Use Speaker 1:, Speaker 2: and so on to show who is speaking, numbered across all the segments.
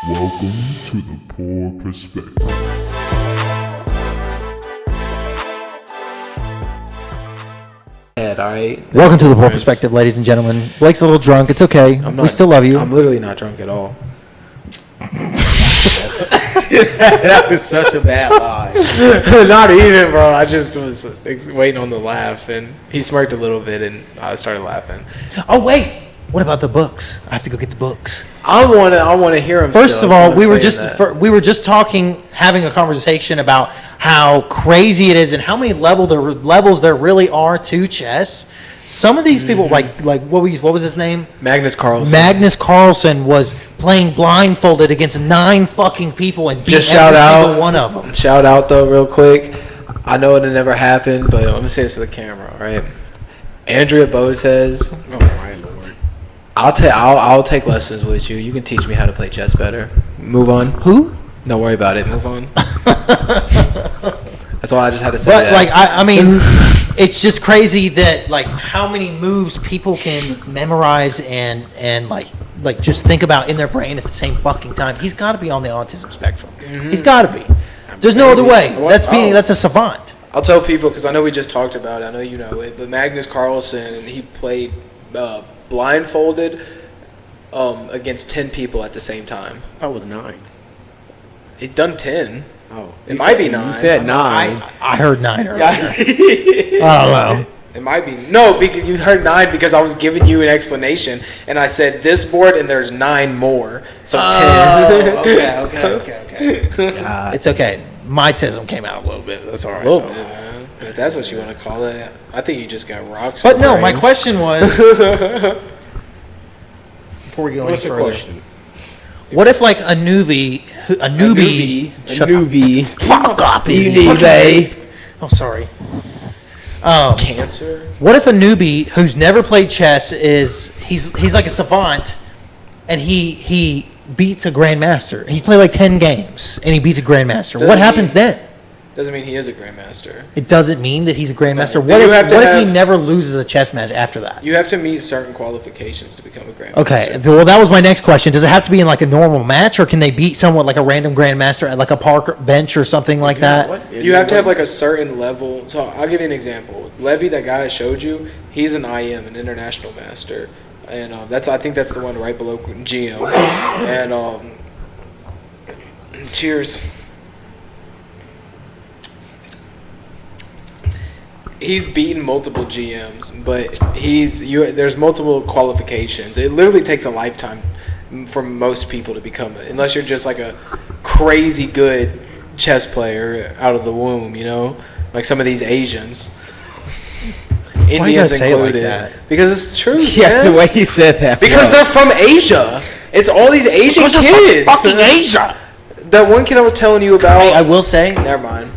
Speaker 1: Welcome to the Poor Perspective.
Speaker 2: Alright.
Speaker 3: Welcome to the Poor Perspective, ladies and gentlemen. Blake's a little drunk. It's okay. We still love you.
Speaker 2: I'm literally not drunk at all.
Speaker 4: That was such a bad lie.
Speaker 2: Not even, bro. I just was waiting on the laugh, and he smirked a little bit, and I started laughing.
Speaker 3: Oh, wait. What about the books? I have to go get the books.
Speaker 2: I want to hear him.
Speaker 3: First of all, we were just talking, having a conversation about how crazy it is and how many levels there really are to chess. Some of these people, like what was his name?
Speaker 2: Magnus Carlsen.
Speaker 3: Magnus Carlsen was playing blindfolded against 9 fucking people and beat
Speaker 2: Just
Speaker 3: every single one of them.
Speaker 2: Shout out though, real quick. I know it never happened, but I'm gonna say this to the camera, right? Andrea Botez.
Speaker 4: Oh my lord.
Speaker 2: I'll take lessons with you. You can teach me how to play chess better. Move on.
Speaker 3: Who?
Speaker 2: Don't worry about it. Move on. That's all I just had to say.
Speaker 3: But I mean, it's just crazy that like how many moves people can memorize and like just think about in their brain at the same fucking time. He's got to be on the autism spectrum. Mm-hmm. He's got to be. There's no other way. That's a savant.
Speaker 2: I'll tell people because I know we just talked about it. I know you know it. But Magnus Carlsen, he played blindfolded against 10 people at the same time.
Speaker 4: I thought it was 9.
Speaker 2: He'd done 10.
Speaker 4: Oh,
Speaker 2: it might be 9.
Speaker 4: You said 9.
Speaker 3: I heard 9 earlier. I don't know.
Speaker 2: It might be. No, because you heard 9 because I was giving you an explanation, and I said this board, and there's 9 more, so 10.
Speaker 3: Okay. It's okay. My tism came out a little bit. That's all right.
Speaker 2: If that's what you want to call it, I think you just got rocks.
Speaker 3: But no, my question was before we go any further.
Speaker 4: Question?
Speaker 3: What if like a newbie? Fuck up,
Speaker 4: easy.
Speaker 3: Oh, sorry.
Speaker 2: Cancer.
Speaker 3: What if a newbie who's never played chess he's like a savant, and he beats a grandmaster? He's played like 10 games and he beats a grandmaster. What happens then?
Speaker 2: Doesn't mean he is a grandmaster.
Speaker 3: It doesn't mean that he's a grandmaster.
Speaker 2: No.
Speaker 3: What if he never loses a chess match after that?
Speaker 2: You have to meet certain qualifications to become a grandmaster.
Speaker 3: Okay, well, that was my next question. Does it have to be in like a normal match, or can they beat someone like a random grandmaster at like a park bench or something like that?
Speaker 2: You have to have like a certain level. So I'll give you an example. Levy, that guy I showed you, he's an IM, an international master, and I think that's the one right below GM. And cheers. He's beaten multiple GMs, but there's multiple qualifications. It literally takes a lifetime for most people to become it, unless you're just like a crazy good chess player out of the womb, you know, like some of these Asians. Indians included. Like because it's true.
Speaker 4: Yeah, man. The way he said that.
Speaker 2: Because they're from Asia. It's all these Asian kids.
Speaker 3: Fucking Asia.
Speaker 2: That one kid I was telling you about.
Speaker 3: I will say.
Speaker 2: Never mind.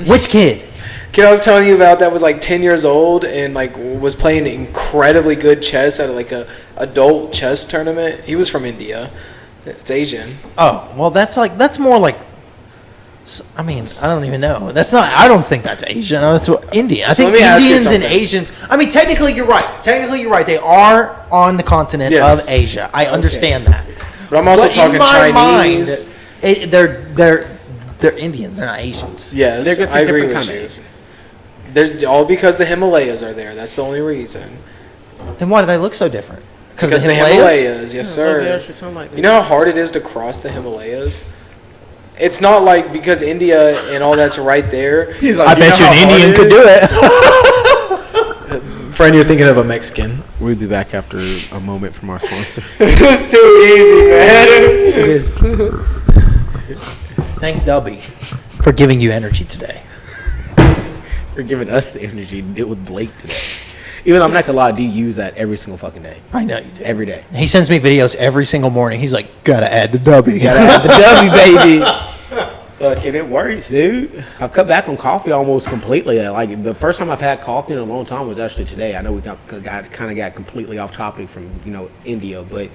Speaker 3: Which kid?
Speaker 2: Kid I was telling you about that was like 10 years old and like was playing incredibly good chess at like a adult chess tournament. He was from India. It's Asian.
Speaker 3: Oh, well, that's more like. I mean, I don't even know. I don't think that's Asian. That's what India. I think Indians and Asians. I mean, technically, you're right. They are on the continent of Asia. I understand that.
Speaker 2: But I'm also talking Chinese.
Speaker 3: They're Indians. They're not Asians.
Speaker 2: Yes, I agree with you. There's all because the Himalayas are there. That's the only reason.
Speaker 3: Then why do they look so different?
Speaker 2: Because the Himalayas, yes, sir. You know how hard it is to cross the Himalayas? It's not like because India and all that's right there.
Speaker 3: He's like, I bet you an Indian could do it.
Speaker 2: Friend, you're thinking of a Mexican.
Speaker 4: We'll be back after a moment from our sponsors.
Speaker 2: It was too easy, man.
Speaker 3: Thank Dubby for giving you energy today.
Speaker 4: For giving us the energy with Blake today. Even though I'm not gonna lie, do you use that every single fucking day?
Speaker 3: I know you do.
Speaker 4: Every day.
Speaker 3: He sends me videos every single morning. He's like, gotta add the W.
Speaker 4: Gotta add the W, baby. Look, and it works, dude. I've cut back on coffee almost completely. Like the first time I've had coffee in a long time was actually today. I know we got completely off topic from India, but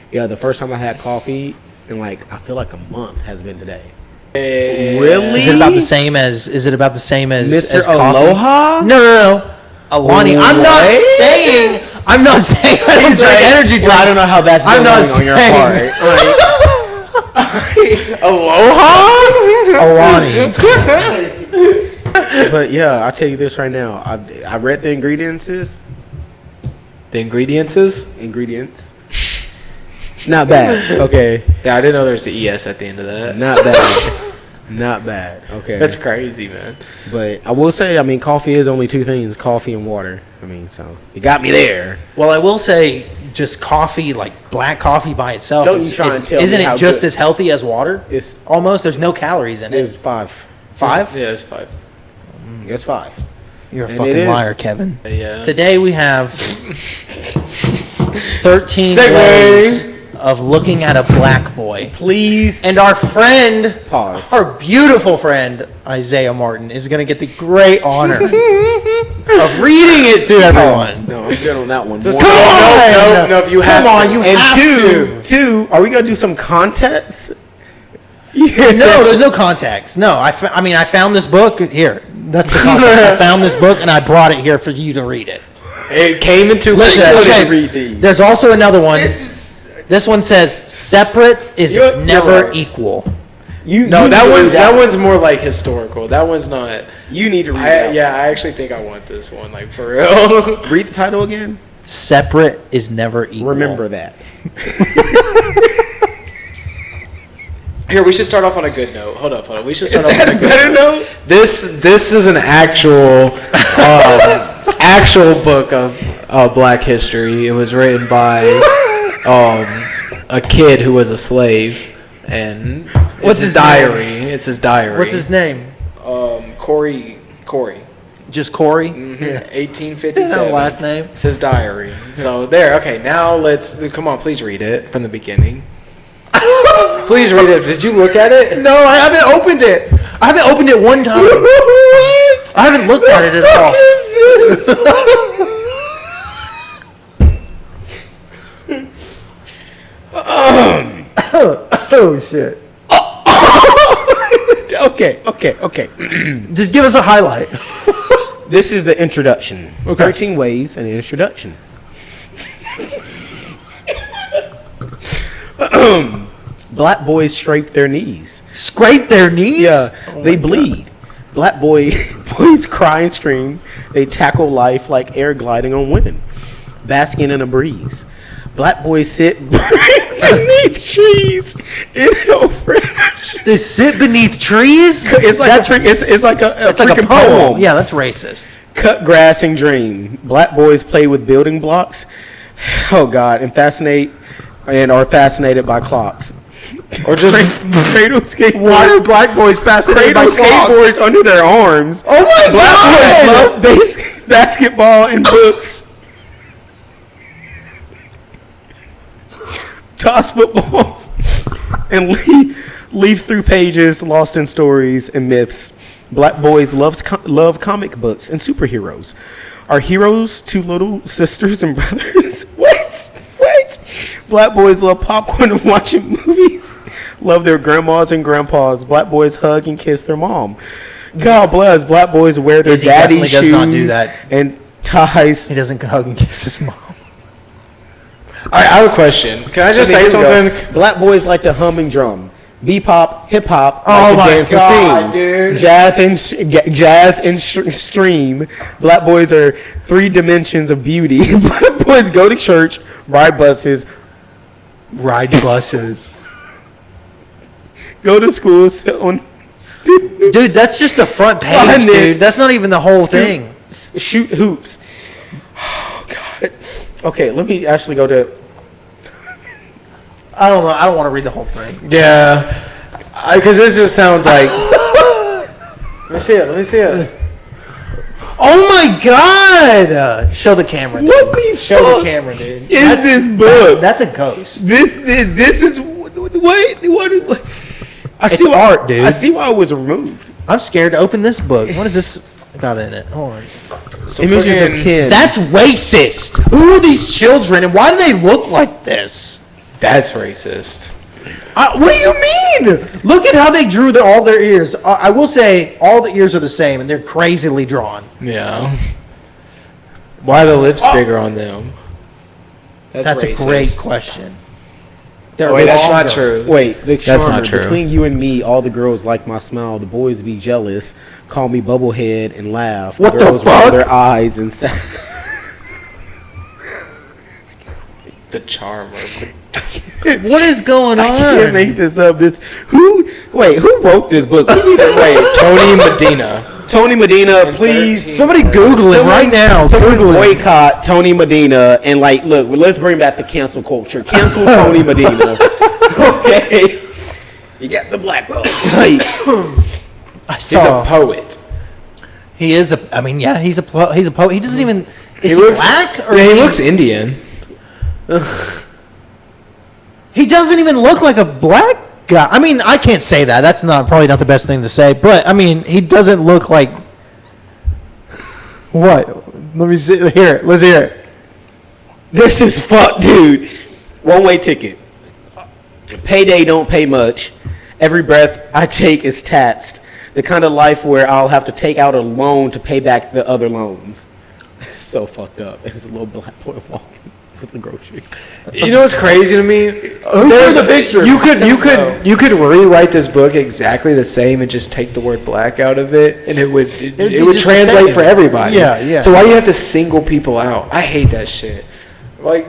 Speaker 4: yeah, the first time I had coffee in like I feel like a month has been today. Really?
Speaker 3: Is it about the same as
Speaker 4: Mr.
Speaker 3: as coffee?
Speaker 4: Aloha?
Speaker 3: No. Alani, I'm not saying I don't drink energy drinks.
Speaker 4: Well, I don't know how that's going on your part.
Speaker 2: Aloha.
Speaker 3: Alani.
Speaker 4: But yeah, I'll tell you this right now. I read the ingredients.
Speaker 2: The ingredients.
Speaker 4: Not bad. Okay.
Speaker 2: Yeah, I didn't know there's the ES at the end of that.
Speaker 4: Not bad. Not bad. Okay.
Speaker 2: That's crazy, man.
Speaker 4: But I will say, I mean, coffee is only two things: coffee and water. I mean, so you got me there.
Speaker 3: Well, I will say, just coffee, like black coffee by itself,
Speaker 4: Don't you try and tell me
Speaker 3: isn't
Speaker 4: how
Speaker 3: it just
Speaker 4: good-
Speaker 3: as healthy as water?
Speaker 4: It's
Speaker 3: Almost. There's no calories in
Speaker 4: it's
Speaker 3: it.
Speaker 4: 5.
Speaker 3: 5?
Speaker 2: Yeah, it's 5.
Speaker 4: It's 5.
Speaker 3: You're a
Speaker 4: And it
Speaker 3: fucking
Speaker 4: is.
Speaker 3: liar, Kevin.
Speaker 2: Yeah.
Speaker 3: Today we have 13
Speaker 2: Segue.
Speaker 3: ways of looking at a black boy.
Speaker 4: Please
Speaker 3: And our friend,
Speaker 4: pause.
Speaker 3: our beautiful friend, Izze Martin, is going to get the great honor of reading it to everyone.
Speaker 4: No, I'm good on that one.
Speaker 2: Just-
Speaker 4: One.
Speaker 2: No, you have
Speaker 3: Come on,
Speaker 2: to.
Speaker 3: you
Speaker 4: And
Speaker 3: have to.
Speaker 4: two, are we gonna do some contests?
Speaker 3: No, there's no context. No, I found this book here. That's the context. I found this book and I brought it here for you to read it.
Speaker 2: It came into
Speaker 3: Listen,
Speaker 2: possession.
Speaker 3: okay,
Speaker 4: read these.
Speaker 3: there's also another one. This one says separate is
Speaker 4: You're
Speaker 3: never
Speaker 4: right.
Speaker 3: equal.
Speaker 4: You
Speaker 2: No,
Speaker 4: you
Speaker 2: that
Speaker 4: need to
Speaker 2: one's
Speaker 4: read
Speaker 2: that one's more like historical. That one's not.
Speaker 4: You need to read
Speaker 2: I
Speaker 4: that.
Speaker 2: I actually think I want this one, like for real.
Speaker 4: Read the title again.
Speaker 3: Separate is never equal.
Speaker 4: Remember that.
Speaker 2: Here, we should start off on a good note. Hold up. We should start off on a good
Speaker 4: Better note.
Speaker 2: This is an actual book of Black history. It was written by a kid who was a slave, and
Speaker 3: What's
Speaker 2: his
Speaker 3: his
Speaker 2: diary? It's his diary.
Speaker 3: What's his name?
Speaker 2: Corey.
Speaker 3: Just Corey?
Speaker 2: 1857.
Speaker 3: Last name?
Speaker 2: It's his diary. So there. Okay, now come on. Please read it from the beginning. Please read it. Did you look at it?
Speaker 3: No, I haven't opened it. I haven't opened it one time. I haven't looked at it at all. Oh shit!
Speaker 4: Okay.
Speaker 3: Just give us a highlight.
Speaker 4: This is the introduction. 13 ways and an introduction. Black boys scrape their knees.
Speaker 3: Scrape their knees?
Speaker 4: Yeah, they bleed. Black boys cry and scream. They tackle life like air gliding on wind, basking in a breeze. Black boys sit beneath trees in hell fresh.
Speaker 3: They sit beneath trees?
Speaker 4: It's like it's like a
Speaker 3: It's like a
Speaker 4: freaking
Speaker 3: poem. Yeah, that's racist.
Speaker 4: Cut grass and dream. Black boys play with building blocks. Oh God, and are fascinated by clocks. Or just cradle skateboards.
Speaker 3: Why are black boys fascinated by
Speaker 4: Cradle
Speaker 3: clocks?
Speaker 4: skateboards under their arms.
Speaker 3: Oh my
Speaker 4: Black
Speaker 3: God!
Speaker 4: boys love basketball and books. Toss footballs and leaf through pages lost in stories and myths. Black boys love comic books and superheroes. Are heroes two little sisters and brothers? Wait. Black boys love popcorn and watching movies. Love their grandmas and grandpas. Black boys hug and kiss their mom. God bless. Black boys wear their
Speaker 3: Izzy
Speaker 4: daddy
Speaker 3: definitely
Speaker 4: shoes
Speaker 3: does not do that.
Speaker 4: and ties.
Speaker 3: He doesn't hug and kiss his mom.
Speaker 2: All right, I have a question. Can I just say something?
Speaker 4: Black boys like to hum and drum. Bebop, hip hop,
Speaker 3: Oh
Speaker 4: like to
Speaker 3: my
Speaker 4: dance
Speaker 3: God,
Speaker 4: and sing.
Speaker 3: dude.
Speaker 4: Jazz and scream. Black boys are 3 dimensions of beauty. Black boys go to church, ride buses, go to school, sit on student,
Speaker 3: Dude, that's just the front page,
Speaker 4: Finance.
Speaker 3: dude. That's not even the whole thing.
Speaker 4: shoot hoops. Oh God. Okay, let me actually go to.
Speaker 3: I don't know. I don't want to read the whole thing.
Speaker 2: Yeah, because this just sounds like. Let me see it.
Speaker 3: Oh my God! Show the camera, dude.
Speaker 4: What the
Speaker 3: Show
Speaker 4: fuck
Speaker 3: the camera, dude.
Speaker 4: is this book?
Speaker 3: That's a ghost.
Speaker 4: This is what? I
Speaker 3: It's
Speaker 4: see why,
Speaker 3: art, dude.
Speaker 4: I see why it was removed.
Speaker 3: I'm scared to open this book. What is this got in it? Hold on.
Speaker 2: So
Speaker 4: Images of
Speaker 2: freaking-
Speaker 4: kids.
Speaker 3: That's racist. Who are these children and why do they look like this?
Speaker 2: That's racist.
Speaker 3: What do you mean? Look at how they drew all their ears. I will say all the ears are the same and they're crazily drawn.
Speaker 2: Yeah. Why are the lips bigger on them?
Speaker 3: That's
Speaker 2: racist.
Speaker 3: a great question. They're
Speaker 2: Wait, that's
Speaker 3: longer.
Speaker 2: not true.
Speaker 4: Wait, the
Speaker 2: That's
Speaker 4: charmer,
Speaker 2: not true.
Speaker 4: between you and me, all the girls like my smile. The boys be jealous, call me bubblehead and laugh.
Speaker 3: What the
Speaker 4: girls roll
Speaker 3: fuck?
Speaker 4: their eyes and say,
Speaker 2: The charmer.
Speaker 3: What is going on?
Speaker 4: I can't make this up. Who wrote this book?
Speaker 2: Tony Medina.
Speaker 4: Tony Medina,
Speaker 2: And
Speaker 4: please.
Speaker 2: 13.
Speaker 3: Somebody Google it right now.
Speaker 4: Someone
Speaker 3: Google it.
Speaker 4: boycott Tony Medina and look, let's bring back the cancel culture. Cancel Tony Medina. Okay. You got the black vote.
Speaker 3: I
Speaker 2: He's a
Speaker 3: saw.
Speaker 2: poet.
Speaker 3: He is a. I mean, yeah, he's a poet. He doesn't even. Is he
Speaker 2: looks,
Speaker 3: black or
Speaker 2: yeah,
Speaker 3: is
Speaker 2: he looks Indian.
Speaker 3: He doesn't even look like a black guy. I mean, I can't say that. That's probably not the best thing to say. But I mean, he doesn't look like. What? Let me see. Hear it. Let's hear it.
Speaker 4: This is fuck, dude. One-way ticket. Payday don't pay much. Every breath I take is taxed. The kind of life where I'll have to take out a loan to pay back the other loans. It's so fucked up. There's a little black boy walking with the groceries.
Speaker 2: You know what's crazy to me?
Speaker 3: There's a picture.
Speaker 2: You could rewrite this book exactly the same and just take the word black out of it, and it would
Speaker 3: be
Speaker 2: would
Speaker 3: just the
Speaker 2: translate
Speaker 3: same.
Speaker 2: for everybody.
Speaker 3: Yeah, yeah.
Speaker 2: So why do you have to single people out? I hate that shit. Like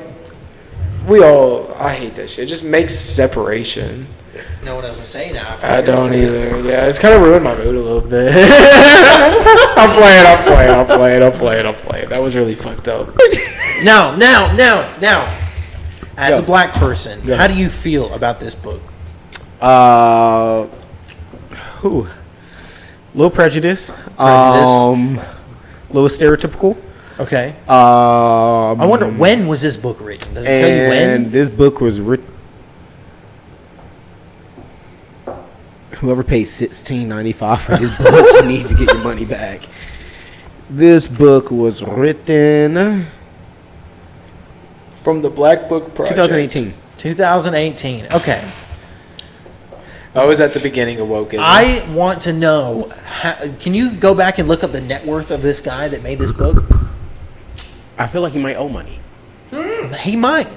Speaker 2: I hate that shit. It just makes separation.
Speaker 3: No one else to say now.
Speaker 2: I don't either. Yeah, it's kind of ruined my mood a little bit. I'm playing. That was really fucked up.
Speaker 3: Now. As a black person, how do you feel about this book?
Speaker 4: Little prejudice. Little stereotypical.
Speaker 3: Okay.
Speaker 4: I
Speaker 3: I wonder when was this book written? Does it tell you when?
Speaker 4: And this book was written. Whoever paid $16.95 for this book, you need to get your money back. This book was written
Speaker 2: From the Black Book Project.
Speaker 4: 2018.
Speaker 3: 2018. Okay.
Speaker 2: I was at the beginning of wokeism.
Speaker 3: I want to know. Can you go back and look up the net worth of this guy that made this book?
Speaker 4: I feel like he might owe money.
Speaker 3: He might.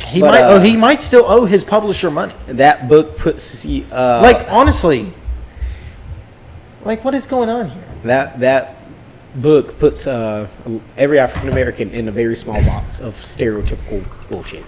Speaker 3: He
Speaker 4: But,
Speaker 3: might. He might still owe his publisher money.
Speaker 4: That book puts
Speaker 3: Like honestly. Like what is going on here?
Speaker 4: that book puts every African American in a very small box of stereotypical bullshit.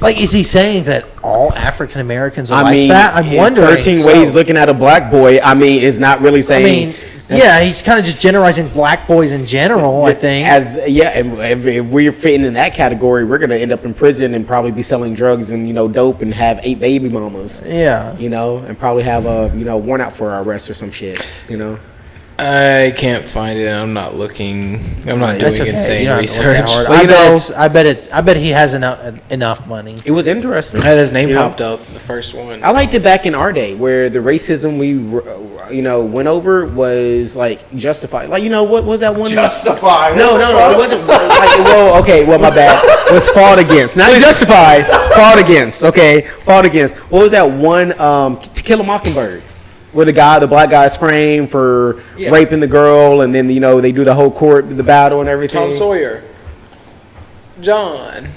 Speaker 3: Like, is he saying that all African Americans are
Speaker 4: I
Speaker 3: like
Speaker 4: mean,
Speaker 3: that? I'm
Speaker 4: his
Speaker 3: wondering.
Speaker 4: 13 ways looking at a black boy. I mean, is not really
Speaker 3: I
Speaker 4: saying.
Speaker 3: mean, yeah, he's kind of just generalizing black boys in general. I think.
Speaker 4: And if we're fitting in that category, we're gonna end up in prison and probably be selling drugs and dope and have 8 baby mamas.
Speaker 3: Yeah.
Speaker 4: And probably have a warrant out for our arrest or some shit.
Speaker 2: I can't find it. I'm not looking. I'm not
Speaker 3: That's
Speaker 2: doing
Speaker 3: okay.
Speaker 2: insane
Speaker 3: You don't have to look that
Speaker 2: research.
Speaker 3: hard.
Speaker 4: Well,
Speaker 3: I bet he has enough money.
Speaker 4: It was interesting.
Speaker 2: I had his name popped up, the first one.
Speaker 4: I liked it back in our day where the racism we went over was like justified. Like what was that one?
Speaker 3: Justified.
Speaker 4: No, it wasn't. My bad. It was fought against, not justified. Fought against. Okay, fought against. What was that one? To Kill a Mockingbird, where the black guy's framed for raping the girl, and then they do the whole the battle and everything.
Speaker 2: Tom Sawyer. John.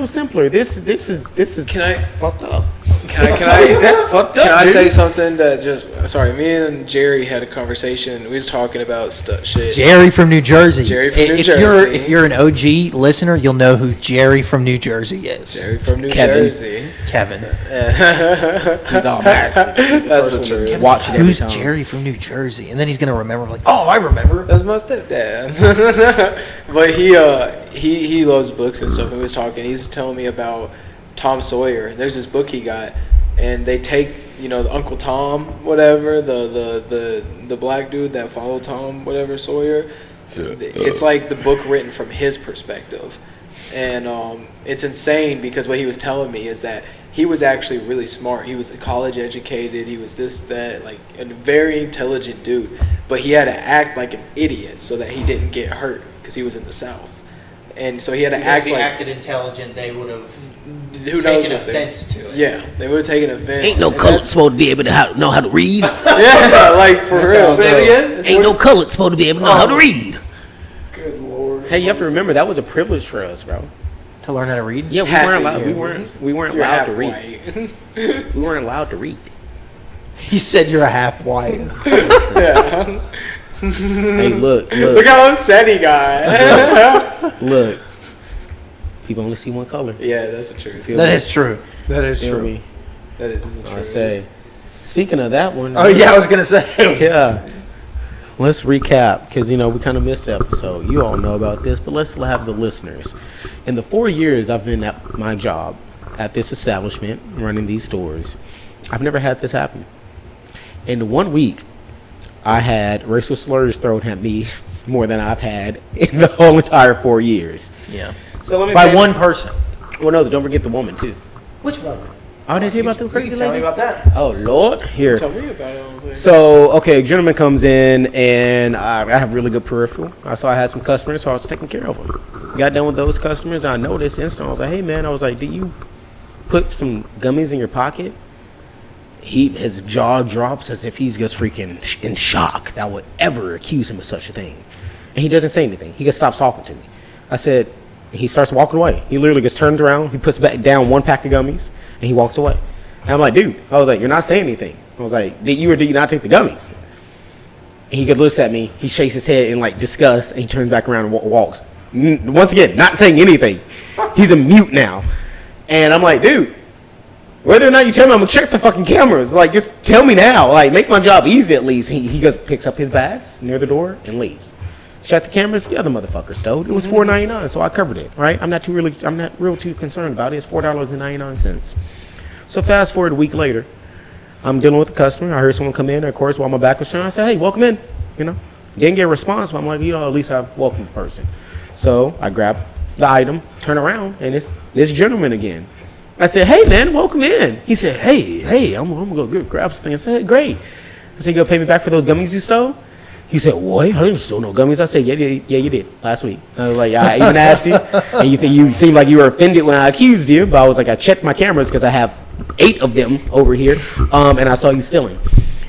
Speaker 4: Simpler. This is
Speaker 2: Can I?
Speaker 4: fucked up.
Speaker 2: Can I?
Speaker 4: That's fucked up.
Speaker 2: Can I
Speaker 4: dude.
Speaker 2: say something that sorry, me and Jerry had a conversation. We was talking about shit.
Speaker 3: Jerry from New Jersey.
Speaker 2: Jerry from New
Speaker 3: If
Speaker 2: Jersey.
Speaker 3: If you're an OG listener, you'll know who Jerry from New Jersey is.
Speaker 2: Jerry from New
Speaker 4: Kevin.
Speaker 2: Jersey.
Speaker 3: Kevin.
Speaker 4: He's all back.
Speaker 2: That's the truth.
Speaker 3: Kevin's
Speaker 4: Watch
Speaker 3: like,
Speaker 4: it every
Speaker 3: Who's
Speaker 4: time.
Speaker 3: Jerry from New Jersey? And then he's gonna remember, like, oh, I remember.
Speaker 2: That's my stepdad. But he loves books and stuff. And we was talking. He's telling me about Tom Sawyer. There's this book he got, and they take Uncle Tom, whatever, the black dude that followed Tom, whatever, Sawyer. It's like the book written from his perspective, and it's insane because what he was telling me is that he was actually really smart. He was college educated. He was this, that, like a very intelligent dude, but he had to act like an idiot so that he didn't get hurt because he was in the South, and so he had to act like.
Speaker 3: acted intelligent, they would have
Speaker 2: Who knows what they-
Speaker 3: to it.
Speaker 2: Yeah, they would have taken offense.
Speaker 4: Ain't no
Speaker 2: And
Speaker 4: colored
Speaker 2: that's-
Speaker 4: supposed to be able to know how to read.
Speaker 2: Yeah, like for real.
Speaker 3: Say it again?
Speaker 4: Ain't no colored supposed to be able to know how to read.
Speaker 2: Good lord.
Speaker 4: Hey, you have to remember that was a privilege for us, bro.
Speaker 3: to learn how to read?
Speaker 4: Yeah, we
Speaker 2: Half
Speaker 4: weren't
Speaker 2: a
Speaker 4: allowed.
Speaker 2: year.
Speaker 4: We weren't
Speaker 2: You're
Speaker 4: allowed
Speaker 2: half
Speaker 4: to read.
Speaker 2: white.
Speaker 4: We weren't allowed to read.
Speaker 3: He said you're a half white.
Speaker 2: Yeah.
Speaker 4: Hey, look,
Speaker 2: Look how upset he got.
Speaker 4: look. People only see one color.
Speaker 2: Yeah, that's the truth.
Speaker 3: That is true. That is
Speaker 4: Feel
Speaker 3: true.
Speaker 4: me?
Speaker 2: That is the truth.
Speaker 4: I say. Speaking of that one.
Speaker 3: Oh yeah, I was gonna say.
Speaker 4: Yeah. Let's recap because we kind of missed the episode. You all know about this, but let's have the listeners. In the 4 years I've been at my job at this establishment running these stores, I've never had this happen. In 1 week, I had racial slurs thrown at me more than I've had in the whole entire 4 years.
Speaker 3: Yeah.
Speaker 4: So let me
Speaker 3: By one person.
Speaker 4: Well, no, don't forget the woman too.
Speaker 3: Which woman?
Speaker 4: Oh, did I tell you about the crazy
Speaker 3: Tell me
Speaker 4: lady?
Speaker 3: about that.
Speaker 4: Oh Lord, here.
Speaker 2: Tell me about it.
Speaker 4: So, okay, a gentleman comes in, and I have really good peripheral. So I had some customers, so I was taking care of them. Got done with those customers, and I noticed instantly, I was like, hey, man, I was like, did you put some gummies in your pocket? His jaw drops as if he's just freaking in shock that I would ever accuse him of such a thing. And he doesn't say anything. He just stops talking to me. I said, he starts walking away. He literally just turns around, he puts back down one pack of gummies, and he walks away. And I'm like, dude, I was like, you're not saying anything. I was like, did you or did you not take the gummies? And he looks at me, he shakes his head in like disgust, and he turns back around and walks. Once again, not saying anything. He's a mute now. And I'm like, dude, whether or not you tell me, I'm gonna check the fucking cameras. Like, just tell me now. Like, make my job easy at least. He just picks up his bags near the door and leaves. Shut the cameras. The other motherfucker stole. It was $4.99, so I covered it. Right? I'm not real too concerned about it. It's $4.99. So fast forward a week later, I'm dealing with a customer. I heard someone come in. Of course, while my back was turned, I said, "Hey, welcome in." Didn't get a response, but I'm like, at least I welcome the person. So I grab the item, turn around, and it's this gentleman again. I said, "Hey, man, welcome in." He said, "Hey, I'm gonna go grab something." I said, "Great." I said, "You gonna pay me back for those gummies you stole?" He said, "What? I didn't steal no gummies." I said, "Yeah, you did last week." I was like, "I even asked you, and you seemed like you were offended when I accused you." But I was like, "I checked my cameras because I have 8 of them over here, and I saw you stealing."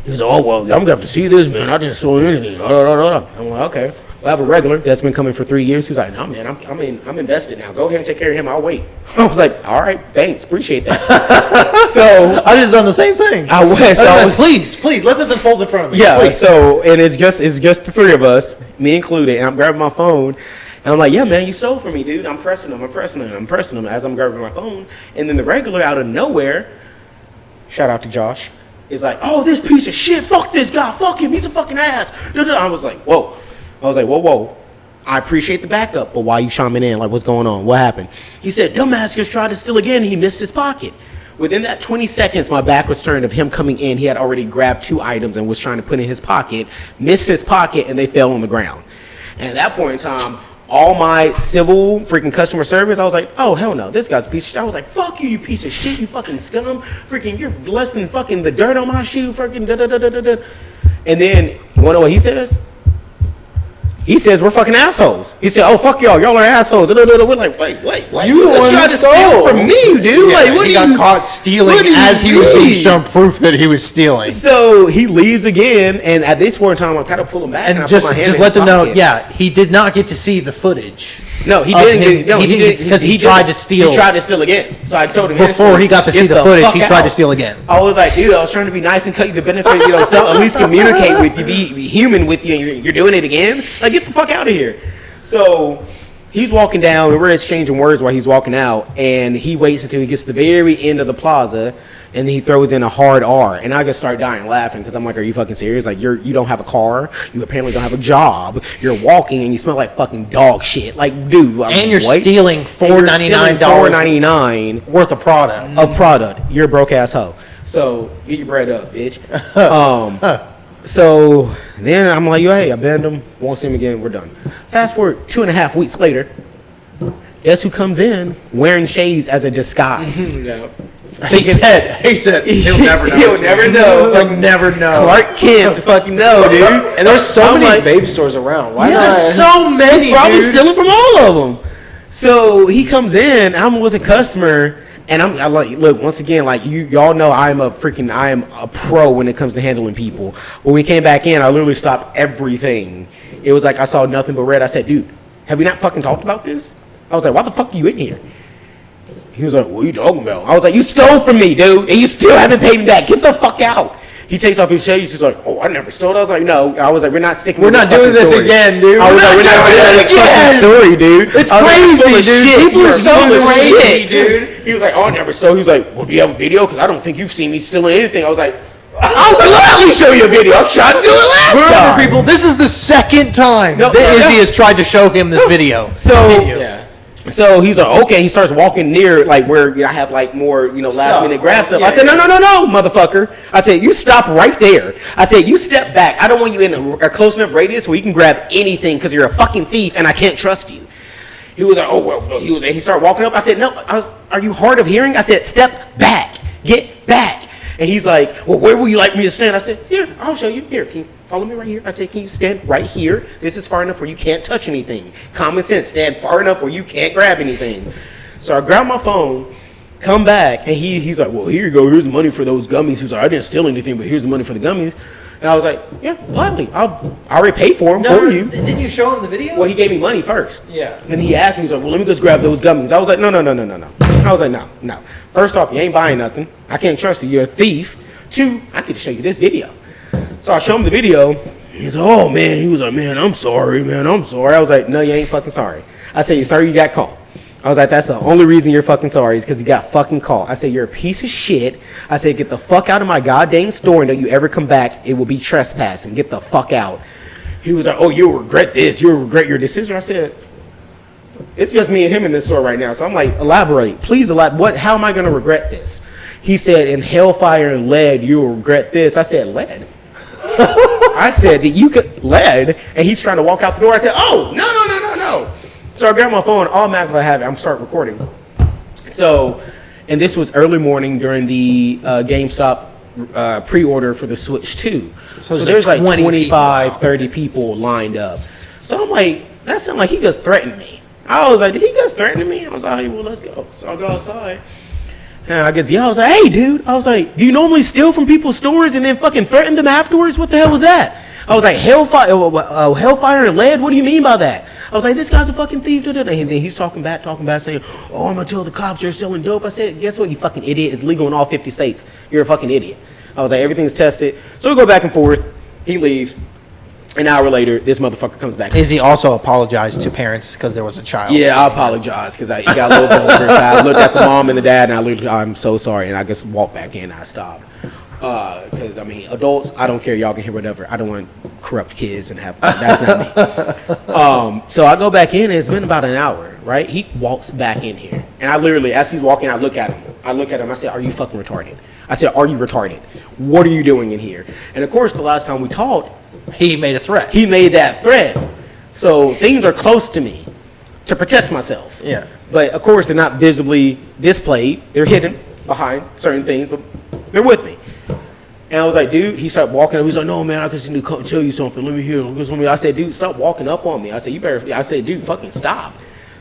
Speaker 4: He was, "Oh well, I'm gonna have to see this, man. I didn't steal anything." I'm like, "Okay." I have a regular that's been coming for 3 years. He was like, "No, man, I'm invested now. Go ahead and take care of him. I'll wait." I was like, "All right, thanks, appreciate that." So
Speaker 3: I just done the same thing. Please let this unfold in front of me.
Speaker 4: Yeah,
Speaker 3: please.
Speaker 4: so and it's just the 3 of us, me included, and I'm grabbing my phone, and I'm like, "Yeah, man, you stole from me, dude." I'm pressing him as I'm grabbing my phone, and then the regular out of nowhere, shout out to Josh, is like, "Oh, this piece of shit, fuck this guy, fuck him, he's a fucking ass." I was like, whoa. I appreciate the backup, but why you chiming in? Like, what's going on? What happened? He said, "Dumbass just tried to steal again. He missed his pocket." Within that 20 seconds, my back was turned of him coming in. He had already grabbed 2 items and was trying to put in his pocket, missed his pocket, and they fell on the ground. And at that point in time, all my civil freaking customer service, I was like, "Oh, hell no, this guy's a piece of shit." I was like, "Fuck you, you piece of shit, you fucking scum. Freaking, you're less than fucking the dirt on my shoe, freaking da-da-da-da-da-da." And then, you wanna know what he says? He says, "We're fucking assholes." He said, "Oh, fuck y'all are assholes." We're like, wait.
Speaker 2: You the one
Speaker 4: tried
Speaker 2: who
Speaker 4: to steal
Speaker 2: stole
Speaker 4: from me, dude.
Speaker 3: Yeah,
Speaker 4: Like, what
Speaker 3: he
Speaker 4: do
Speaker 3: got
Speaker 4: you
Speaker 3: caught stealing
Speaker 4: what do you
Speaker 3: as he was being
Speaker 4: mean?
Speaker 3: shown proof that he was stealing.
Speaker 4: So he leaves again, and at this point in time, I kind of pull him back,
Speaker 3: And
Speaker 4: I put
Speaker 3: just
Speaker 4: my hand
Speaker 3: just
Speaker 4: in
Speaker 3: let
Speaker 4: his
Speaker 3: them know,
Speaker 4: pocket.
Speaker 3: yeah, he did not get to see the footage.
Speaker 4: No, he
Speaker 3: of
Speaker 4: didn't.
Speaker 3: him-
Speaker 4: No,
Speaker 3: he didn't get- 'cause he tried to steal.
Speaker 4: He tried to steal again. So I told him
Speaker 3: Before he got to see
Speaker 4: "Get
Speaker 3: the footage,
Speaker 4: fuck
Speaker 3: he tried to
Speaker 4: out."
Speaker 3: steal again.
Speaker 4: I was like, "Dude, I was trying to be nice and cut you the benefit, so at least communicate with you, be human with you, and you're doing it again. Like, get the fuck out of here." So he's walking down, and we're exchanging words while he's walking out, and he waits until he gets to the very end of the plaza, and then he throws in a hard R, and I just start dying laughing because I'm like, "Are you fucking serious? Like, you don't have a car, you apparently don't have a job, you're walking, and you smell like fucking dog shit. Like, dude,
Speaker 3: And you're
Speaker 4: what?
Speaker 3: stealing $4.99
Speaker 4: $4.99
Speaker 3: worth of product.
Speaker 4: of product. You're a broke ass hoe. So get your bread up, bitch." So then I'm like, "Hey, I banned him. Won't see him again. We're done." Fast forward 2.5 weeks later. Guess who comes in wearing shades as a disguise?
Speaker 2: No.
Speaker 3: He said, he'll never know.
Speaker 4: He'll never know.
Speaker 3: He'll never know.
Speaker 4: Clark Kent fucking know, dude.
Speaker 2: And there's so
Speaker 4: I'm
Speaker 2: many
Speaker 4: like-
Speaker 2: vape stores around. Why
Speaker 3: There's
Speaker 2: not?
Speaker 3: so many,
Speaker 4: He's probably
Speaker 3: dude.
Speaker 4: stealing from all of them. So he comes in. I'm with a customer, and I like, look, once again, like y'all know, I am a pro when it comes to handling people. When we came back in, I literally stopped everything. It was like I saw nothing but red. I said, "Dude, have we not fucking talked about this?" I was like, "Why the fuck are you in here?" He was like, what are you talking about? I was like, you stole from me, dude, and you still haven't paid me back. Get the fuck out. He takes off his shades. He's like, oh, I never stole. I was like, no. I was like, we're not sticking.
Speaker 2: We're not doing this again, dude.
Speaker 4: I was like, we're not doing this fucking story, dude.
Speaker 2: It's crazy, dude. People are so crazy, dude.
Speaker 4: He was like, oh, I never stole. He was like, well, do you have a video? Because I don't think you've seen me stealing anything. I was like, I'll gladly show you a video. I tried to do it last time.
Speaker 3: Remember, people, this is the second time that Izzy has tried to show him this video.
Speaker 4: So, so he's like, okay. He starts walking near, like, where I have, like, more, last minute grab stuff. I said, no, motherfucker. I said, you stop right there. I said, you step back. I don't want you in a close enough radius where you can grab anything because you're a fucking thief and I can't trust you. He was like, oh, well, he started walking up. I said, no, are you hard of hearing? I said, step back. Get back. And he's like, well, where would you like me to stand? I said, here, I'll show you. Here, can you follow me right here? I said, can you stand right here? This is far enough where you can't touch anything. Common sense, stand far enough where you can't grab anything. So I grab my phone, come back, and he's like, well, here you go. Here's the money for those gummies. He's like, I didn't steal anything, but here's the money for the gummies. And I was like, yeah, gladly. I already paid for them for you.
Speaker 3: Didn't you show him the video?
Speaker 4: Well, he gave me money first.
Speaker 2: Yeah.
Speaker 4: And he asked me, he's like, well, let me just grab those gummies. I was like, no. I was like, no. First off, you ain't buying nothing. I can't trust you. You're a thief. 2, I need to show you this video. So I show him the video. He's like, oh, man. He was like, man, I'm sorry. I was like, no, you ain't fucking sorry. I said, you're sorry you got caught. I was like, that's the only reason you're fucking sorry is because you got fucking caught. I said, you're a piece of shit. I said, get the fuck out of my goddamn store, and don't you ever come back. It will be trespassing. Get the fuck out. He was like, oh, you'll regret this. You'll regret your decision. I said, it's just me and him in this store right now. So I'm like, elaborate. Please elaborate. How am I going to regret this? He said, in hellfire and lead, you'll regret this. I said, lead? I said, that you could, lead? And he's trying to walk out the door. I said, oh, no. So I grabbed my phone, automatically I have it. I'm start recording. So, and this was early morning during the GameStop pre-order for the Switch 2. So there's like 25, 30 people lined up. So I'm like, that sounded like he just threatened me. I was like, did he just threaten me? I was like, hey, well, let's go. So I go outside. And I guess, I was like, hey, dude. I was like, do you normally steal from people's stores and then fucking threaten them afterwards? What the hell was that? I was like, hellfire and lead? What do you mean by that? I was like, this guy's a fucking thief. And then he's talking back, saying, oh, I'm going to tell the cops you're selling dope. I said, guess what, you fucking idiot? It's legal in all 50 states. You're a fucking idiot. I was like, everything's tested. So we go back and forth. He leaves. An hour later, this motherfucker comes back.
Speaker 3: Izzy also apologized to parents because there was a child.
Speaker 4: Yeah, I apologize because it got a little vulgar. So I looked at the mom and the dad, and I'm so sorry. And I just walked back in and I stopped. Because, adults, I don't care. Y'all can hear whatever. I don't want corrupt kids and have, that's not me. So I go back in, and it's been about an hour, right? He walks back in here. And I literally, as he's walking, I look at him. I said, are you fucking retarded? I said, are you retarded? What are you doing in here? And, of course, the last time we talked,
Speaker 3: he made a threat.
Speaker 4: He made that threat. So things are close to me to protect myself.
Speaker 3: Yeah.
Speaker 4: But, of course, they're not visibly displayed. They're hidden behind certain things, but they're with me. And I was like, dude, he started walking up. He's like, no, man, I just need to tell you something. Let me hear. I said, dude, stop walking up on me. I said, dude, fucking stop.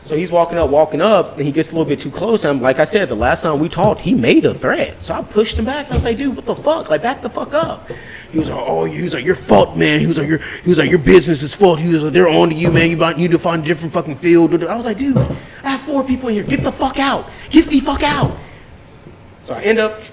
Speaker 4: So he's walking up, and he gets a little bit too close. And like I said, the last time we talked, he made a threat. So I pushed him back. And I was like, dude, what the fuck? Like, back the fuck up. He was like, oh, you're fucked, man. He was like, your business is fucked. He was like, they're on to you, man. You might need to find a different fucking field. I was like, dude, I have 4 people in here. Get the fuck out. Get the fuck out. So I end up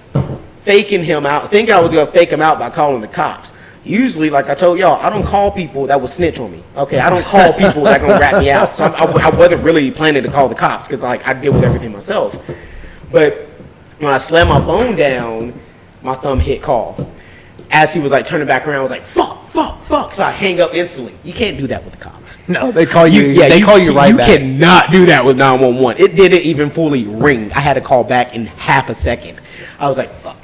Speaker 4: faking him out. Think I was gonna fake him out by calling the cops. Usually, like I told y'all, I don't call people that will snitch on me. Okay, I don't call people that gonna rat me out. So I wasn't really planning to call the cops because like I deal with everything myself. But when I slammed my phone down, my thumb hit call. As he was like turning back around, I was like, fuck. So I hang up instantly. You can't do that with the cops.
Speaker 3: No, they call you. They call you right back.
Speaker 4: You cannot do that with 911. It didn't even fully ring. I had to call back in half a second. I was like, fuck.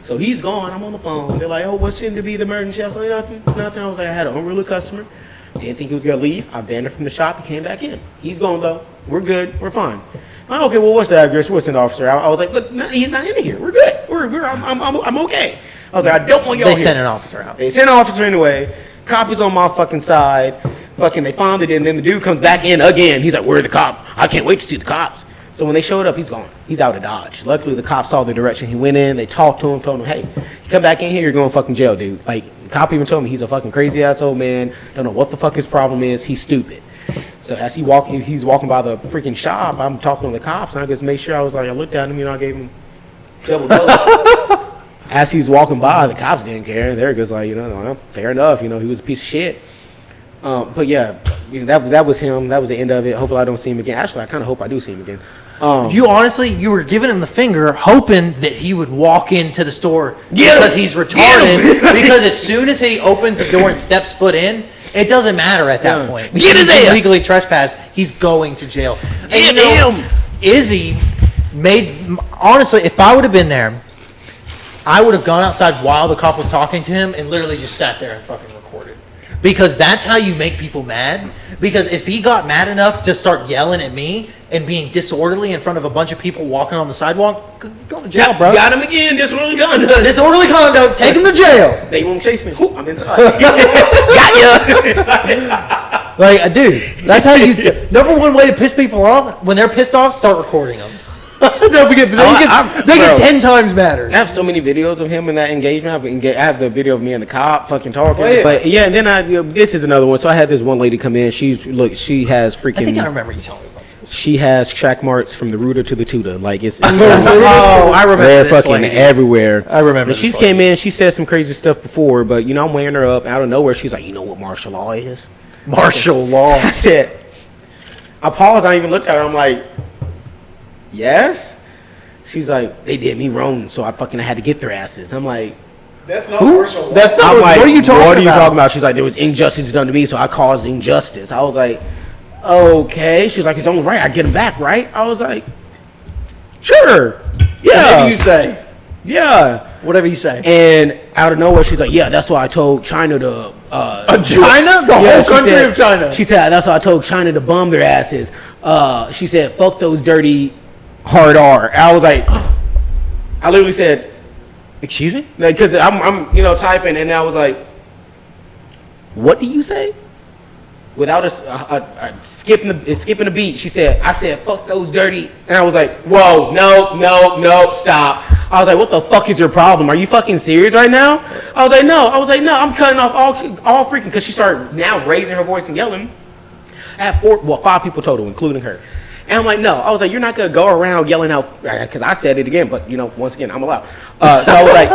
Speaker 4: So he's gone. I'm on the phone. They're like, oh, what seemed to be the emergency? I was like, nothing. I was like, I had an unruly customer. Didn't think he was going to leave. I banned him from the shop. He came back in. He's gone, though. We're good. We're fine. I'm like, okay, well, what's the address? What's an officer? I was like, but no, he's not in here. We're good. I'm okay. I was like, I don't want y'all here.
Speaker 3: They sent an officer out.
Speaker 4: They sent an officer anyway. Cop is on my fucking side. Fucking, they found it, and then the dude comes back in again. He's like, where's the cop? I can't wait to see the cops. So when they showed up, he's gone. He's out of Dodge. Luckily, the cops saw the direction he went in. They talked to him, told him, hey, you come back in here, you're going to fucking jail, dude. Like, the cop even told me he's a fucking crazy asshole, man. Don't know what the fuck his problem is. He's stupid. So as he's walking by the freaking shop, I'm talking to the cops, and I just made sure I looked at him, I gave him double dose. As he's walking by, the cops didn't care. They're just like, well, fair enough. He was a piece of shit. But yeah, that was him. That was the end of it. Hopefully I don't see him again. Actually, I kind of hope I do see him again.
Speaker 3: You were giving him the finger, hoping that he would walk into the store because he's retarded. Because as soon as he opens the door and steps foot in, it doesn't matter at that point.
Speaker 4: Get his ass!
Speaker 3: Legally trespass, he's going to jail.
Speaker 4: Get him!
Speaker 3: Izzy honestly, if I would have been there, I would have gone outside while the cop was talking to him and literally just sat there and fucking recorded. Because that's how you make people mad. Because if he got mad enough to start yelling at me and being disorderly in front of a bunch of people walking on the sidewalk, go to jail, bro.
Speaker 4: Got him again. Disorderly conduct.
Speaker 3: Disorderly conduct. Take him to jail.
Speaker 4: They won't chase me. Ooh, I'm inside. Got ya.
Speaker 3: Like, dude, that's how you number one way to piss people off, when they're pissed off, start recording them. They get 10 times madder.
Speaker 4: I have so many videos of him in that engagement. I have the video of me and the cop fucking talking. But yeah, and then this is another one. So I had this one lady come in. She has freaking.
Speaker 3: I think I remember you telling me about this.
Speaker 4: She has track marks from the rooter to the tutor. Like it's
Speaker 3: I remember
Speaker 4: they're
Speaker 3: this
Speaker 4: fucking
Speaker 3: lady.
Speaker 4: everywhere.
Speaker 3: I remember.
Speaker 4: And she came in. She said some crazy stuff before, but I'm weighing her up out of nowhere. She's like, you know what martial law is?
Speaker 3: Martial law.
Speaker 4: I said. I paused. I even looked at her. I'm like. Yes? She's like, they did me wrong, so I had to get their asses. I'm like,
Speaker 2: that's not martial law.
Speaker 3: That's not.
Speaker 4: What
Speaker 3: are you talking about?
Speaker 4: What are you talking about? She's like, there was injustice done to me, so I caused injustice. I was like, okay. She's like, it's only right. I get him back, right? I was like, sure. Yeah.
Speaker 3: Whatever you say.
Speaker 4: Yeah.
Speaker 3: Whatever you say.
Speaker 4: And out of nowhere, she's like, yeah, that's why I told China to...
Speaker 3: China? The whole country of China.
Speaker 4: She said, that's why I told China to bomb their asses. She said, fuck those dirty... hard R. I was like, I literally said,
Speaker 3: excuse me?
Speaker 4: Because I'm typing, and I was like, what do you say? Without skipping the beat, she said, I said, fuck those dirty. And I was like, whoa, no, stop. I was like, what the fuck is your problem? Are you fucking serious right now? I was like, no, I'm cutting off all freaking, because she started now raising her voice and yelling. I had 5 people total, including her. And I'm like, no. I was like, you're not going to go around yelling out, because I said it again, but, once again, I'm allowed. So I was like,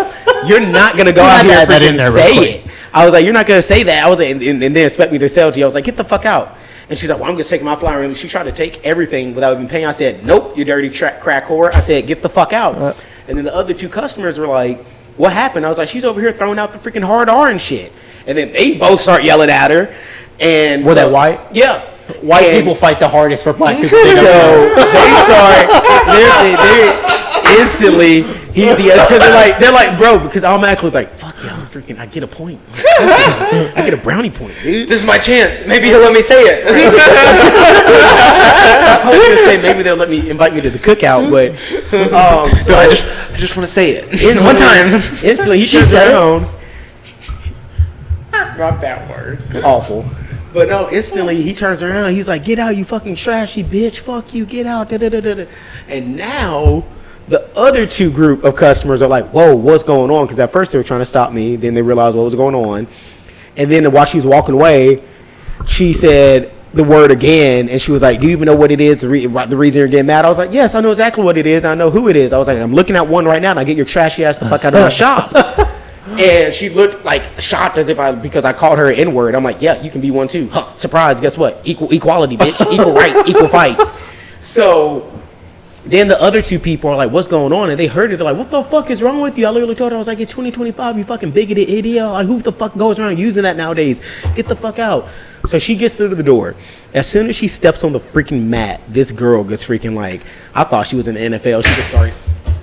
Speaker 4: you're not going to go out here and freaking say it. I was like, you're not going to say that. I was like, and then expect me to sell it to you. I was like, get the fuck out. And she's like, well, I'm just taking my flower. And she tried to take everything without even paying. I said, nope, you dirty crack whore. I said, get the fuck out. And then the other 2 customers were like, what happened? I was like, she's over here throwing out the freaking hard R and shit. And then they both start yelling at her. And
Speaker 3: were they white?
Speaker 4: Yeah.
Speaker 3: White people fight the hardest for black people.
Speaker 4: So they instantly, because they're like, bro, because automatically like, fuck yeah, I get a point. I get a brownie point, dude.
Speaker 2: This is my chance. Maybe he'll let me say it.
Speaker 4: I was gonna say maybe they'll let me invite me to the cookout, but
Speaker 2: so I just want to say it one time.
Speaker 4: Instantly, he turns around.
Speaker 2: Not that word.
Speaker 4: Awful. But no, instantly he turns around and he's like, get out, you fucking trashy bitch. Fuck you, get out. Da, da, da, da, da. And now the other 2 group of customers are like, whoa, what's going on? Because at first they were trying to stop me. Then they realized what was going on. And then while she's walking away, she said the word again. And she was like, do you even know what it is? The reason you're getting mad? I was like, yes, I know exactly what it is. I know who it is. I was like, I'm looking at one right now. Now get your trashy ass the fuck out of my shop. And she looked like shocked as if because I called her an N-word. I'm like, yeah, you can be one too. Huh, surprise, guess what? Equality, bitch. Equal rights, equal fights. So then the other 2 people are like, what's going on? And they heard it. They're like, what the fuck is wrong with you? I literally told her, I was like, it's 2025, you fucking bigoted idiot. Like, who the fuck goes around using that nowadays? Get the fuck out. So she gets through the door. As soon as she steps on the freaking mat, this girl gets freaking like, I thought she was in the NFL. She just starts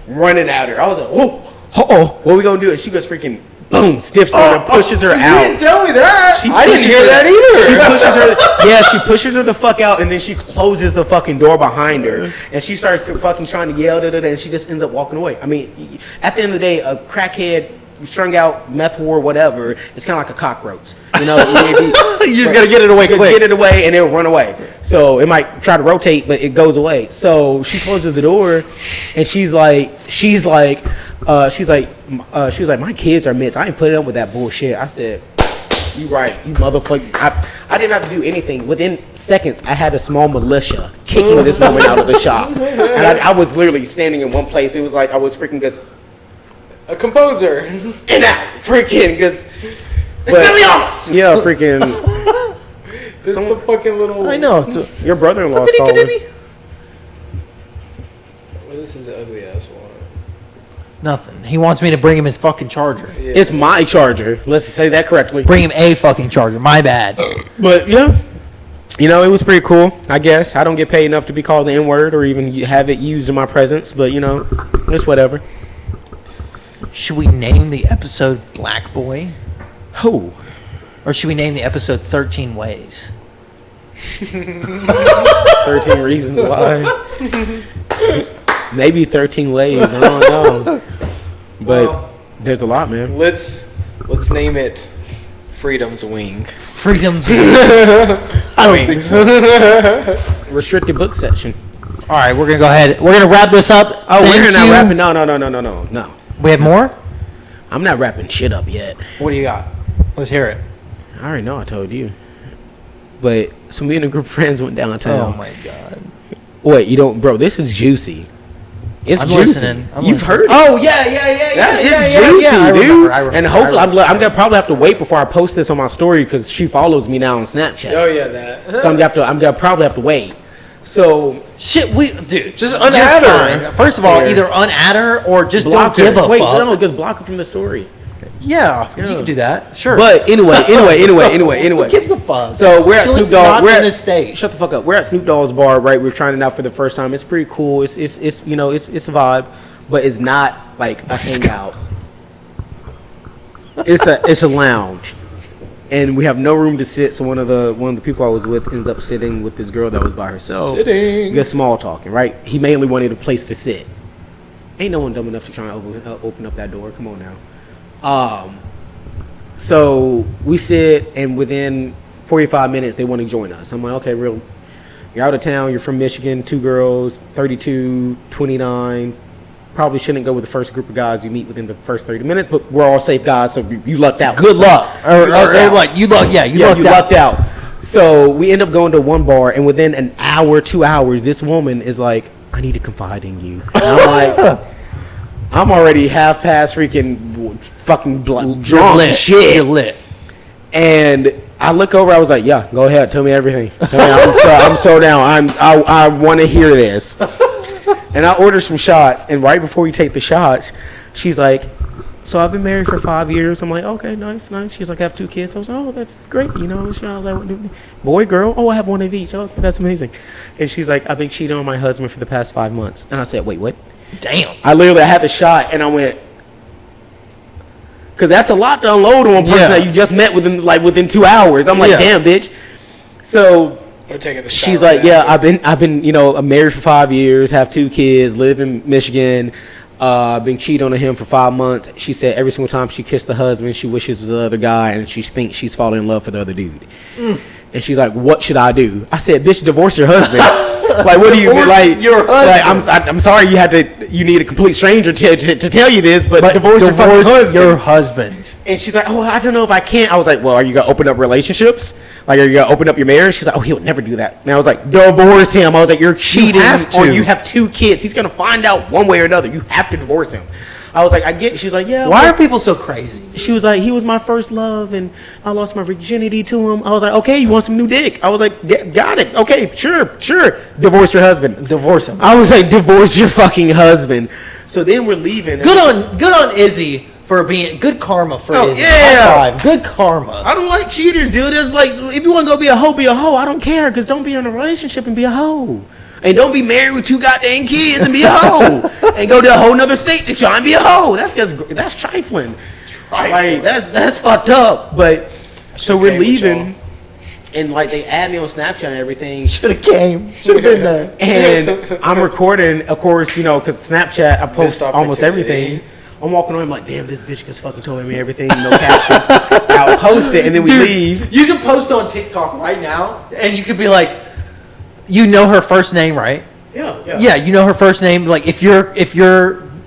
Speaker 4: running at her. I was like, whoa. What we gonna do? And she goes freaking boom, stiffs her and pushes her out.
Speaker 3: You didn't tell me that.
Speaker 2: I didn't hear that either.
Speaker 4: She pushes her. Yeah, she pushes her the fuck out, and then she closes the fucking door behind her, and she starts fucking trying to yell, and she just ends up walking away. I mean, at the end of the day, a crackhead, strung out, meth whore, whatever, it's kind of like a cockroach. You
Speaker 3: just gotta get it away quick.
Speaker 4: Get it away, and it'll run away. So it might try to rotate, but it goes away. So she closes the door, and she's like, my kids are missed. I ain't putting up with that bullshit. I said, you right, you motherfucker. I didn't have to do anything. Within seconds, I had a small militia kicking this woman out of the shop. And I was literally standing in one place. It was like I was freaking just
Speaker 2: A composer.
Speaker 4: and out, freaking, because. Yeah, freaking.
Speaker 2: This is the fucking little.
Speaker 3: I know.
Speaker 4: Your brother-in-law's
Speaker 3: What
Speaker 4: calling.
Speaker 3: did he?
Speaker 2: Well, this is an ugly ass one.
Speaker 3: Nothing. He wants me to bring him his fucking charger.
Speaker 2: Yeah.
Speaker 4: It's my charger. Let's say that correctly.
Speaker 3: Bring him a fucking charger. My bad.
Speaker 4: But yeah, you know, it was pretty cool. I guess I don't get paid enough to be called the N-word or even have it used in my presence. But you know, it's whatever.
Speaker 3: Should we name the episode Black Boy?
Speaker 4: Who?
Speaker 3: Or should we name the episode 13 Ways?
Speaker 4: 13 Reasons Why. Maybe 13 Ways. I don't know. But
Speaker 2: Well,
Speaker 4: there's a lot, man.
Speaker 2: let's name it Freedom's Wing.
Speaker 3: Freedom's.
Speaker 2: I don't think so.
Speaker 4: Restricted book section.
Speaker 3: All right, we're gonna go ahead. We're gonna wrap this up.
Speaker 4: Oh,
Speaker 3: Thank
Speaker 4: we're not
Speaker 3: you.
Speaker 4: wrapping. No.
Speaker 3: We have more.
Speaker 4: I'm not wrapping shit up yet.
Speaker 3: What do you got? Let's hear it.
Speaker 4: I already know I told you. But so me and a group of friends went downtown.
Speaker 3: Oh my god.
Speaker 4: Wait, you don't, bro? This is juicy. It's
Speaker 3: I'm
Speaker 4: juicy.
Speaker 3: listening.
Speaker 4: You've heard it.
Speaker 3: Oh yeah.
Speaker 4: That is juicy,
Speaker 3: I
Speaker 4: dude.
Speaker 3: remember, I remember,
Speaker 4: and hopefully,
Speaker 3: I
Speaker 4: I'm gonna probably have to wait before I post this on my story because she follows me now on Snapchat.
Speaker 2: Oh yeah, that.
Speaker 4: So I'm gonna probably have to wait. So
Speaker 3: Shit, dude,
Speaker 2: Just
Speaker 3: you're
Speaker 2: unadd her.
Speaker 3: fine. First of all,
Speaker 4: Fair.
Speaker 3: either unadd her or just
Speaker 4: block
Speaker 3: don't give
Speaker 4: her.
Speaker 3: a
Speaker 4: Wait,
Speaker 3: fuck.
Speaker 4: no, just block her from the story.
Speaker 3: Yeah, you can do that. Sure.
Speaker 4: But anyway.
Speaker 3: Who gives a fuck?
Speaker 4: So we're at
Speaker 3: She
Speaker 4: Snoop
Speaker 3: lives
Speaker 4: Dogg.
Speaker 3: not
Speaker 4: We're
Speaker 3: in
Speaker 4: at
Speaker 3: this state.
Speaker 4: Shut the fuck up. We're at Snoop Dogg's bar, right? We're trying it out for the first time. It's pretty cool. It's you know it's a vibe, but it's not like a hangout. It's a lounge, and we have no room to sit. So one of the people I was with ends up sitting with this girl that was by herself.
Speaker 2: Sitting.
Speaker 4: Get small talking, right? He mainly wanted a place to sit. Ain't no one dumb enough to try and open up that door. Come on now. So we sit, and within 45 minutes, they want to join us. I'm like, okay, real. You're out of town. You're from Michigan. 2 girls, 32, 29. Probably shouldn't go with the first group of guys you meet within the first 30 minutes, but we're all safe guys, so you lucked out.
Speaker 3: Good luck. Or like you luck. Yeah, you lucked out.
Speaker 4: So we end up going to one bar, and within an hour, 2 hours, this woman is like, I need to confide in you. And I'm like, I'm already half past fucking drunk and shit.
Speaker 3: You're lit.
Speaker 4: And I look over, I was like, yeah, go ahead, tell me everything. I'm so down. I want to hear this. And I order some shots, and right before we take the shots, she's like, so I've been married for 5 years. I'm like, okay, nice. She's like, I have 2 kids. I was like, oh, that's great. You know, I was like, boy, girl? Oh, I have one of each. Okay, that's amazing. And she's like, I've been cheating on my husband for the past 5 months. And I said, wait, what?
Speaker 3: Damn.
Speaker 4: I had the shot, and I went, because that's a lot to unload on one person that you just met within 2 hours. I'm like, damn, bitch. So
Speaker 2: We're taking a shot.
Speaker 4: she's
Speaker 2: right
Speaker 4: like, yeah,
Speaker 2: after.
Speaker 4: I've been, you know, I'm married for 5 years, have 2 kids, live in Michigan. Been cheating on him for 5 months. She said every single time she kissed the husband, she wishes the other guy, and she thinks she's falling in love for the other dude. And she's like, what should I do? I said, bitch, divorce your husband. Like, what do you like?
Speaker 3: Your husband.
Speaker 4: Like, I'm sorry you need a complete stranger to tell you this, but divorce your fucking husband.
Speaker 3: Your husband.
Speaker 4: And she's like, oh, I don't know if I can. I was like, well, are you going to open up relationships? Like, are you going to open up your marriage? She's like, oh, he'll never do that. And I was like, divorce him. I was like, you're cheating. Or you have 2 kids. He's going to find out one way or another. You have to divorce him. I was like, I get it. She was like, yeah.
Speaker 3: Why are people so crazy?
Speaker 4: She was like, he was my first love, and I lost my virginity to him. I was like, okay, you want some new dick? I was like, got it. Okay, sure. Divorce your husband.
Speaker 3: Divorce him.
Speaker 4: I was like, divorce your fucking husband. So then we're leaving.
Speaker 3: Good on Izzy for being good karma for Izzy.
Speaker 4: Yeah.
Speaker 3: High five. Good karma.
Speaker 4: I don't like cheaters, dude. It's like, if you want to go be a hoe, be a hoe. I don't care, because don't be in a relationship and be a hoe. And don't be married with 2 goddamn kids and be a hoe. And go to a whole nother state to try and be a hoe. That's trifling. Like, that's fucked up. But so we're leaving, and like they add me on Snapchat and everything.
Speaker 3: Should have came. Should have been there.
Speaker 4: And I'm recording, of course, you know, because Snapchat, I post almost everything. I'm walking on, I'm like, damn, this bitch just fucking told me everything, no caption. I'll post it, and then we leave.
Speaker 3: You can post on TikTok right now, and you could be like, you know her first name, right?
Speaker 4: Yeah.
Speaker 3: Yeah, you know her first name. Like if your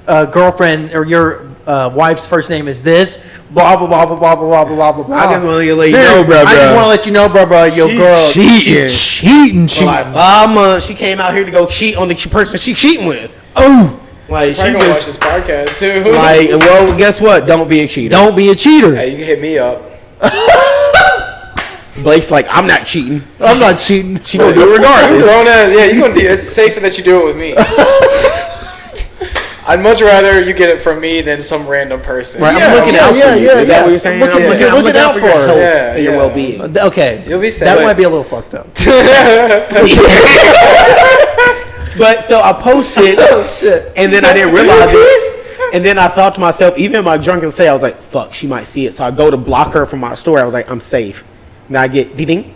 Speaker 3: girlfriend or your wife's first name is this. Blah blah blah blah blah blah blah blah blah.
Speaker 4: I just want to let you
Speaker 3: Dude,
Speaker 4: know, bro.
Speaker 3: I just want to let you know, bro. Your girl cheating.
Speaker 4: For like 5 months, she came out here to go cheat on the person she cheating with.
Speaker 3: Oh,
Speaker 4: Like
Speaker 2: Probably gonna watch this podcast too.
Speaker 4: like, well, guess what? Don't be a cheater.
Speaker 3: don't be a cheater.
Speaker 2: Hey, you can hit me up.
Speaker 4: Blake's like, I'm not cheating.
Speaker 3: I'm not cheating.
Speaker 4: She gonna do it regardless.
Speaker 2: Yeah, you gonna do it. It's safer that you do it with me. I'd much rather you get it from me than some random person.
Speaker 4: Right, I'm looking out for you. Is that what you're saying?
Speaker 3: I'm looking out for
Speaker 4: your
Speaker 3: her.
Speaker 4: health
Speaker 2: Yeah,
Speaker 4: and your
Speaker 2: yeah.
Speaker 4: well-being.
Speaker 3: Okay,
Speaker 2: You'll be safe.
Speaker 3: that might be a little fucked up.
Speaker 4: But so I posted,
Speaker 3: Oh shit!
Speaker 4: and then I didn't realize it. And then I thought to myself, even in my drunken state, I was like, "Fuck, she might see it." So I go to block her from my story. I was like, "I'm safe." Now I get ding,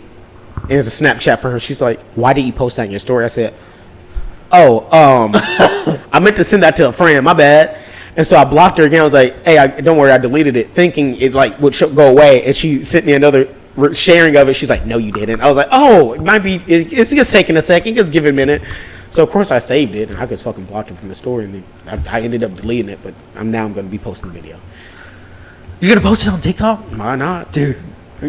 Speaker 4: and it's a Snapchat for her. She's like, "Why did you post that in your story?" I said, "Oh, I meant to send that to a friend. My bad." And so I blocked her again. I was like, "Hey, don't worry, I deleted it, thinking it like would go away." And she sent me another sharing of it. She's like, "No, you didn't." I was like, "Oh, it might be. It's just taking a second. Just give it a minute." So of course I saved it, and I just fucking blocked it from the story, and then I ended up deleting it. But I'm going to be posting the video.
Speaker 3: You're gonna post it on TikTok,
Speaker 4: Why not,
Speaker 3: dude?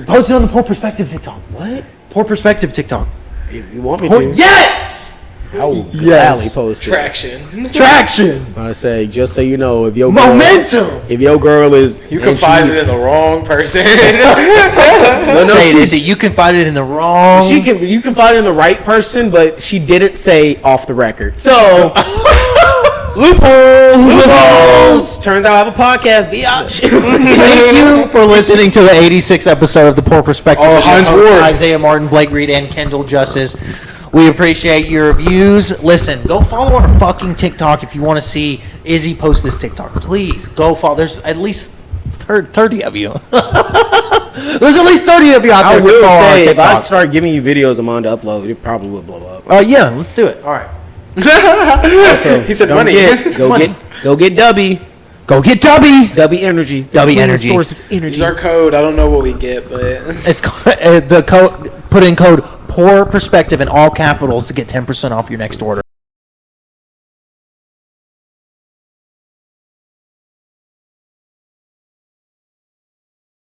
Speaker 3: Post it on the Poor Perspective TikTok.
Speaker 4: What?
Speaker 3: Poor Perspective TikTok.
Speaker 4: If you want me to,
Speaker 3: Yes.
Speaker 4: I will
Speaker 3: Yes.
Speaker 4: gladly post it.
Speaker 2: Traction.
Speaker 3: Traction.
Speaker 4: I say, just so you know, if your girl,
Speaker 3: Momentum.
Speaker 4: if your girl is
Speaker 2: You
Speaker 4: and
Speaker 2: confided in the wrong person.
Speaker 4: no,
Speaker 3: Say it,
Speaker 4: she-
Speaker 3: is it? You confided in the wrong.
Speaker 4: you can find in the right person, but she didn't say off the record. So loopholes. Turns out I have a podcast, biatch.
Speaker 3: Thank you for listening to the 86th episode of the Poor Perspective.
Speaker 2: Oh,
Speaker 3: with your
Speaker 2: Heinz
Speaker 3: hosts,
Speaker 2: Ward.
Speaker 3: Isaiah Martin, Blake Reed, and Kendall Justice. We appreciate your views. Listen, go follow our fucking TikTok if you want to see Izzy post this TikTok. Please go follow. There's at least 30 of you. There's at least 30 of you out
Speaker 4: I
Speaker 3: there.
Speaker 4: will
Speaker 3: follow our
Speaker 4: say, if I
Speaker 3: TikTok.
Speaker 4: start giving you videos of mine to upload, it probably would blow up.
Speaker 3: Yeah, let's do it. All right.
Speaker 4: Also,
Speaker 2: He said
Speaker 4: don't
Speaker 2: money.
Speaker 4: Go get Dubby.
Speaker 3: Go get Dubby.
Speaker 4: Dubby Energy.
Speaker 3: Dubby
Speaker 4: Clean
Speaker 3: Energy.
Speaker 4: Source of energy.
Speaker 2: Use our code. I don't know what we get, but
Speaker 3: It's the code. Put in code Poor Perspective in all capitals to get 10% off your next order.